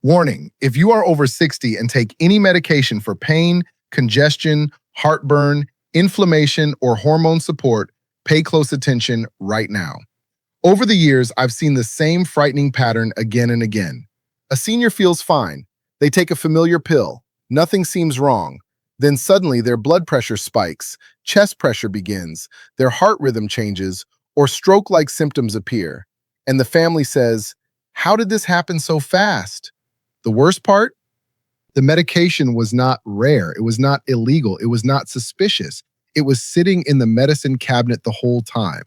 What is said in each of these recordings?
Warning, if you are over 60 and take any medication for pain, congestion, heartburn, inflammation, or hormone support, pay close attention right now. Over the years, I've seen the same frightening pattern again and again. A senior feels fine. They take a familiar pill. Nothing seems wrong. Then suddenly their blood pressure spikes, chest pressure begins, their heart rhythm changes, or stroke-like symptoms appear. And the family says, "How did this happen so fast?" The worst part? The medication was not rare. It was not illegal. It was not suspicious. It was sitting in the medicine cabinet the whole time.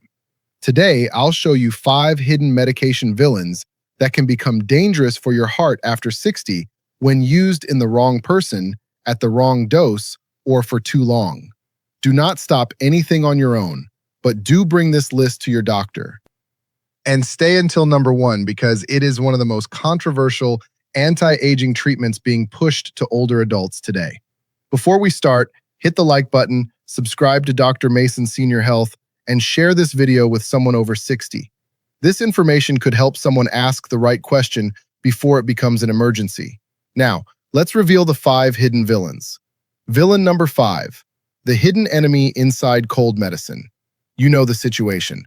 Today, I'll show you 5 hidden medication villains that can become dangerous for your heart after 60 when used in the wrong person, at the wrong dose, or for too long. Do not stop anything on your own, but do bring this list to your doctor. And stay until number 1 because it is one of the most controversial anti-aging treatments being pushed to older adults today. Before we start, hit the like button, subscribe to Dr. Mason Senior Health, and share this video with someone over 60. This information could help someone ask the right question before it becomes an emergency. Now, let's reveal the 5 hidden villains. Villain number 5, the hidden enemy inside cold medicine. You know the situation.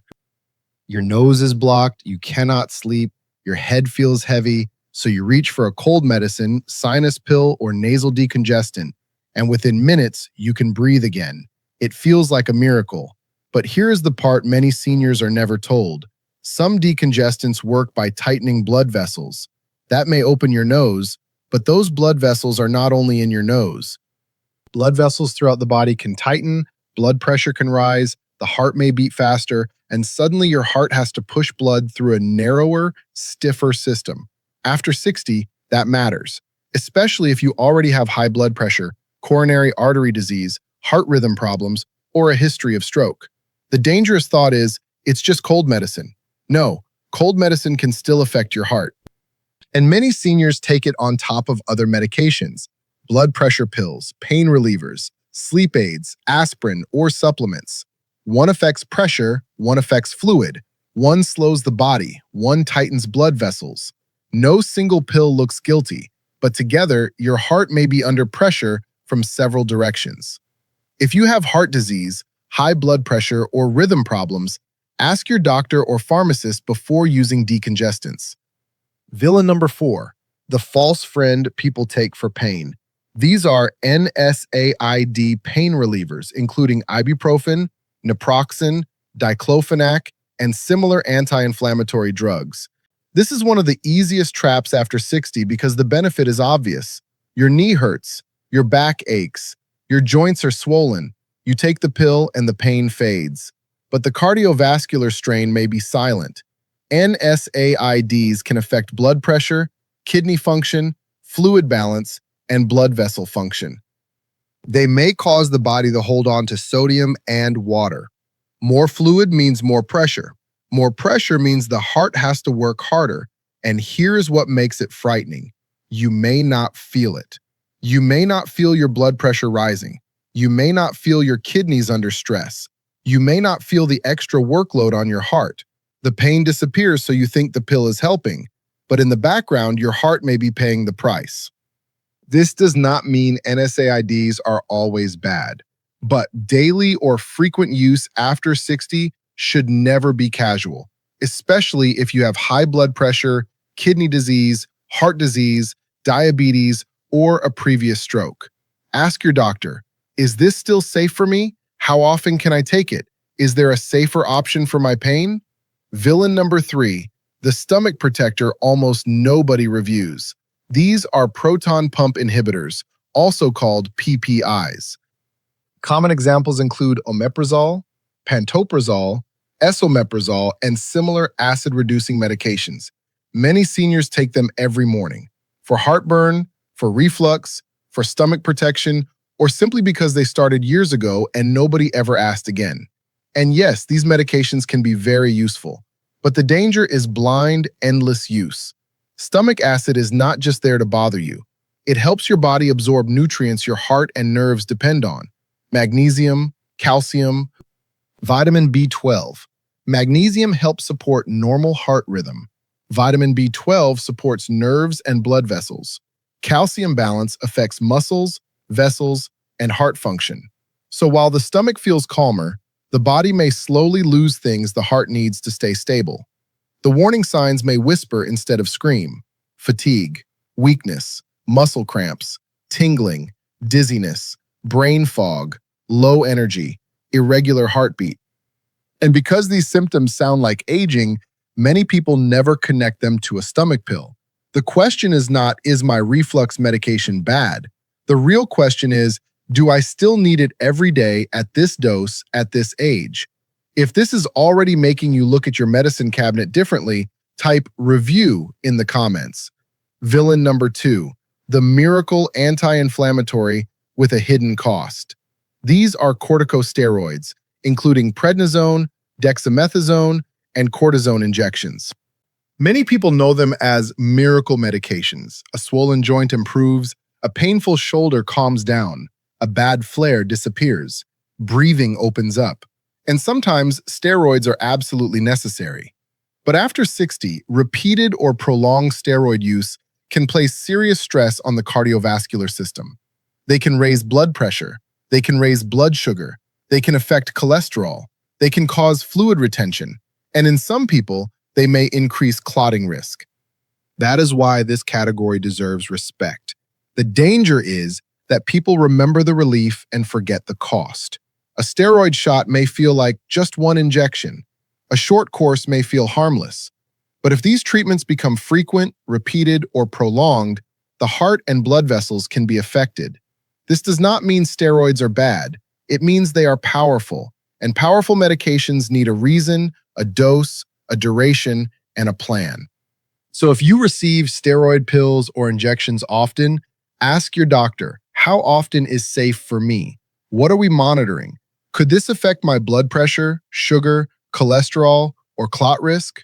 Your nose is blocked, you cannot sleep, your head feels heavy, so you reach for a cold medicine, sinus pill, or nasal decongestant, and within minutes, you can breathe again. It feels like a miracle. But here's the part many seniors are never told. Some decongestants work by tightening blood vessels. That may open your nose, but those blood vessels are not only in your nose. Blood vessels throughout the body can tighten, blood pressure can rise, the heart may beat faster, and suddenly your heart has to push blood through a narrower, stiffer system. After 60, that matters, especially if you already have high blood pressure, coronary artery disease, heart rhythm problems, or a history of stroke. The dangerous thought is, it's just cold medicine. No, cold medicine can still affect your heart. And many seniors take it on top of other medications, blood pressure pills, pain relievers, sleep aids, aspirin, or supplements. One affects pressure, one affects fluid. One slows the body, one tightens blood vessels. No single pill looks guilty, but together, your heart may be under pressure from several directions. If you have heart disease, high blood pressure, or rhythm problems, ask your doctor or pharmacist before using decongestants. Villain number 4, the false friend people take for pain. These are NSAID pain relievers, including ibuprofen, naproxen, diclofenac, and similar anti-inflammatory drugs. This is one of the easiest traps after 60 because the benefit is obvious. Your knee hurts, your back aches, your joints are swollen. You take the pill and the pain fades. But the cardiovascular strain may be silent. NSAIDs can affect blood pressure, kidney function, fluid balance, and blood vessel function. They may cause the body to hold on to sodium and water. More fluid means more pressure. More pressure means the heart has to work harder. And here's what makes it frightening. You may not feel it. You may not feel your blood pressure rising. You may not feel your kidneys under stress. You may not feel the extra workload on your heart. The pain disappears so you think the pill is helping, but in the background, your heart may be paying the price. This does not mean NSAIDs are always bad, but daily or frequent use after 60 should never be casual, especially if you have high blood pressure, kidney disease, heart disease, diabetes, or a previous stroke. Ask your doctor, is this still safe for me? How often can I take it? Is there a safer option for my pain? Villain number 3, the stomach protector almost nobody reviews. These are proton pump inhibitors, also called PPIs. Common examples include omeprazole, pantoprazole, esomeprazole, and similar acid-reducing medications. Many seniors take them every morning for heartburn, for reflux, for stomach protection, or simply because they started years ago and nobody ever asked again. And yes, these medications can be very useful, but the danger is blind, endless use. Stomach acid is not just there to bother you. It helps your body absorb nutrients your heart and nerves depend on. Magnesium, calcium, vitamin B12. Magnesium helps support normal heart rhythm. Vitamin B12 supports nerves and blood vessels. Calcium balance affects muscles, vessels, and heart function. So while the stomach feels calmer, the body may slowly lose things the heart needs to stay stable. The warning signs may whisper instead of scream: fatigue, weakness, muscle cramps, tingling, dizziness, brain fog, low energy, irregular heartbeat. And because these symptoms sound like aging, many people never connect them to a stomach pill. The question is not, is my reflux medication bad? The real question is, do I still need it every day at this dose at this age? If this is already making you look at your medicine cabinet differently, type review in the comments. Villain number 2, the miracle anti-inflammatory with a hidden cost. These are corticosteroids, including prednisone, dexamethasone, and cortisone injections. Many people know them as miracle medications. A swollen joint improves, a painful shoulder calms down, a bad flare disappears, breathing opens up. And sometimes steroids are absolutely necessary. But after 60, repeated or prolonged steroid use can place serious stress on the cardiovascular system. They can raise blood pressure, they can raise blood sugar, they can affect cholesterol, they can cause fluid retention, and in some people, they may increase clotting risk. That is why this category deserves respect. The danger is that people remember the relief and forget the cost. A steroid shot may feel like just one injection. A short course may feel harmless. But if these treatments become frequent, repeated, or prolonged, the heart and blood vessels can be affected. This does not mean steroids are bad. It means they are powerful, and powerful medications need a reason, a dose, a duration, and a plan. So if you receive steroid pills or injections often, ask your doctor, how often is safe for me? What are we monitoring? Could this affect my blood pressure, sugar, cholesterol, or clot risk?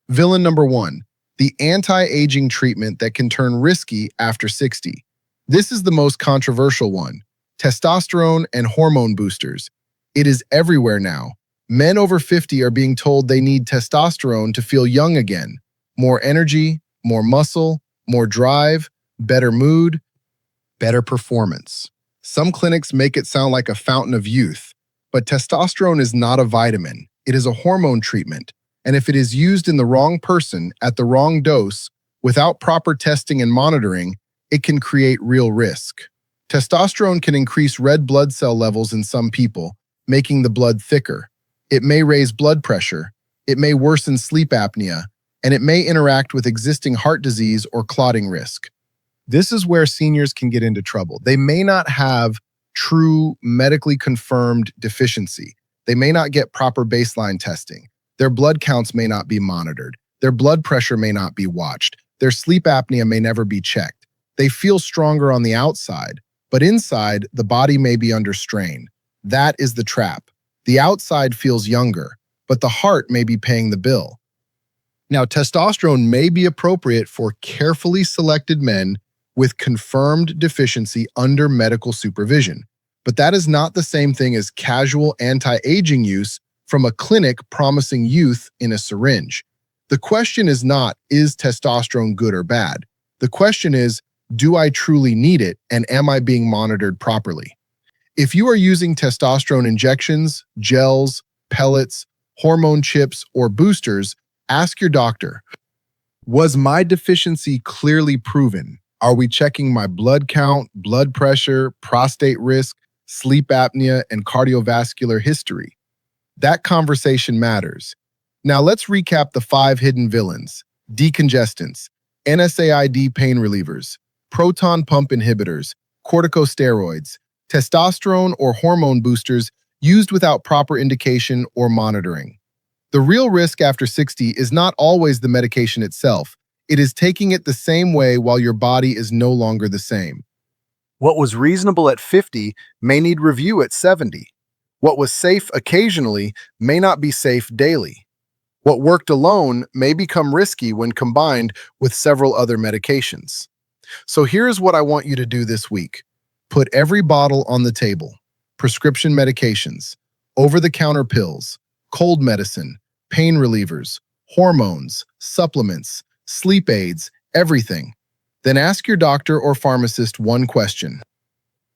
Villain number 1, the anti-aging treatment that can turn risky after 60. This is the most controversial one: testosterone and hormone boosters. It is everywhere now. Men over 50 are being told they need testosterone to feel young again. More energy, more muscle, more drive, better mood, better performance. Some clinics make it sound like a fountain of youth, but testosterone is not a vitamin. It is a hormone treatment, and if it is used in the wrong person at the wrong dose, without proper testing and monitoring, it can create real risk. Testosterone can increase red blood cell levels in some people, making the blood thicker. It may raise blood pressure, it may worsen sleep apnea, and it may interact with existing heart disease or clotting risk. This is where seniors can get into trouble. They may not have true medically confirmed deficiency. They may not get proper baseline testing. Their blood counts may not be monitored. Their blood pressure may not be watched. Their sleep apnea may never be checked. They feel stronger on the outside, but inside, the body may be under strain. That is the trap. The outside feels younger, but the heart may be paying the bill. Now, testosterone may be appropriate for carefully selected men with confirmed deficiency under medical supervision, but that is not the same thing as casual anti-aging use from a clinic promising youth in a syringe. The question is not, is testosterone good or bad? The question is, do I truly need it, and am I being monitored properly? If you are using testosterone injections, gels, pellets, hormone chips, or boosters, ask your doctor, was my deficiency clearly proven? Are we checking my blood count, blood pressure, prostate risk, sleep apnea, and cardiovascular history? That conversation matters. Now let's recap the 5 hidden villains: decongestants, NSAID pain relievers, proton pump inhibitors, corticosteroids, testosterone or hormone boosters used without proper indication or monitoring. The real risk after 60 is not always the medication itself. It is taking it the same way while your body is no longer the same. What was reasonable at 50 may need review at 70. What was safe occasionally may not be safe daily. What worked alone may become risky when combined with several other medications. So here's what I want you to do this week. Put every bottle on the table: prescription medications, over-the-counter pills, cold medicine, pain relievers, hormones, supplements, sleep aids, everything. Then ask your doctor or pharmacist one question.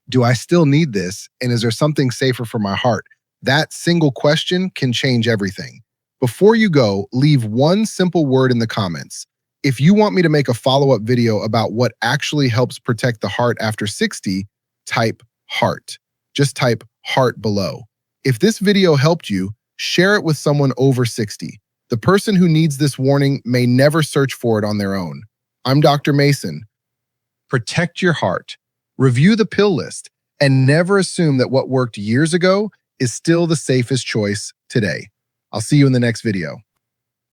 Do I still need this? And is there something safer for my heart? That single question can change everything. Before you go, leave one simple word in the comments. If you want me to make a follow-up video about what actually helps protect the heart after 60, type heart. Just type heart below. If this video helped you, share it with someone over 60. The person who needs this warning may never search for it on their own. I'm Dr. Mason. Protect your heart. Review the pill list, and never assume that what worked years ago is still the safest choice today. I'll see you in the next video.